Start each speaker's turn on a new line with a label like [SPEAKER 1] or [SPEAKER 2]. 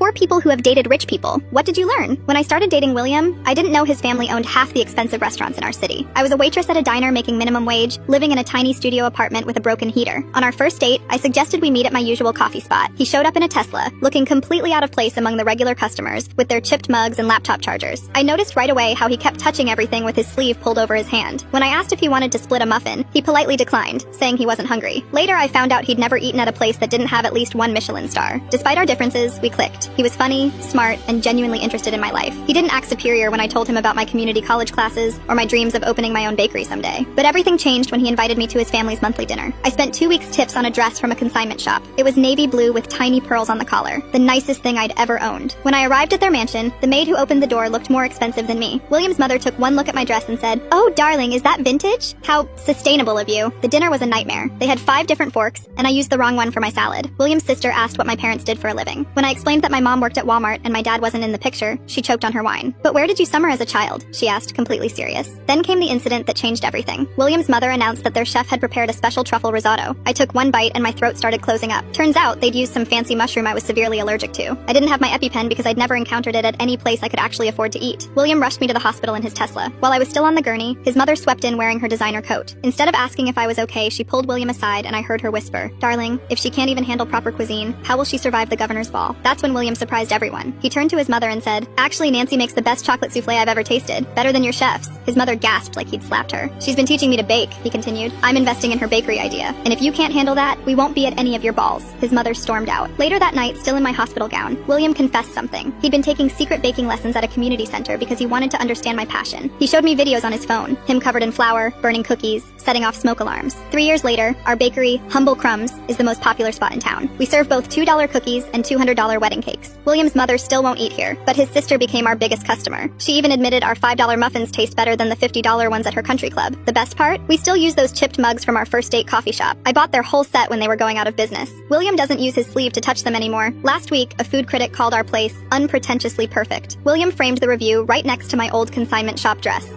[SPEAKER 1] 4 people who have dated rich people. What did you learn? When I started dating William, I didn't know his family owned half the expensive restaurants in our city. I was a waitress at a diner making minimum wage, living in a tiny studio apartment with a broken heater. On our first date, I suggested we meet at my usual coffee spot. He showed up in a Tesla, looking completely out of place among the regular customers, with their chipped mugs and laptop chargers. I noticed right away how he kept touching everything with his sleeve pulled over his hand. When I asked if he wanted to split a muffin, he politely declined, saying he wasn't hungry. Later, I found out he'd never eaten at a place that didn't have at least 1 Michelin star. Despite our differences, we clicked. He was funny, smart, and genuinely interested in my life. He didn't act superior when I told him about my community college classes or my dreams of opening my own bakery someday. But everything changed when he invited me to his family's monthly dinner. I spent 2 weeks tips on a dress from a consignment shop. It was navy blue with tiny pearls on the collar, the nicest thing I'd ever owned. When I arrived at their mansion, the maid who opened the door looked more expensive than me. William's mother took one look at my dress and said, "Oh, darling, is that vintage? How sustainable of you." The dinner was a nightmare. They had 5 different forks, and I used the wrong one for my salad. William's sister asked what my parents did for a living. When I explained that my mom worked at Walmart and my dad wasn't in the picture, she choked on her wine. "But where did you summer as a child?" she asked, completely serious. Then came the incident that changed everything. William's mother announced that their chef had prepared a special truffle risotto. I took one bite and my throat started closing up. Turns out they'd used some fancy mushroom I was severely allergic to. I didn't have my EpiPen because I'd never encountered it at any place I could actually afford to eat. William rushed me to the hospital in his Tesla. While I was still on the gurney, his mother swept in wearing her designer coat. Instead of asking if I was okay, she pulled William aside and I heard her whisper, "Darling, if she can't even handle proper cuisine, how will she survive the governor's ball?" That's when William surprised everyone. He turned to his mother and said, "Actually, Nancy makes the best chocolate souffle I've ever tasted. Better than your chef's." His mother gasped like he'd slapped her. "She's been teaching me to bake," he continued. "I'm investing in her bakery idea. And if you can't handle that, we won't be at any of your balls." His mother stormed out. Later that night, still in my hospital gown, William confessed something. He'd been taking secret baking lessons at a community center because he wanted to understand my passion. He showed me videos on his phone, him covered in flour, burning cookies, setting off smoke alarms. 3 years later, our bakery, Humble Crumbs, is the most popular spot in town. We serve both $2 cookies and $200 wedding cakes. William's mother still won't eat here, but his sister became our biggest customer. She even admitted our $5 muffins taste better than the $50 ones at her country club. The best part? We still use those chipped mugs from our first date coffee shop. I bought their whole set when they were going out of business. William doesn't use his sleeve to touch them anymore. Last week, a food critic called our place unpretentiously perfect. William framed the review right next to my old consignment shop dress.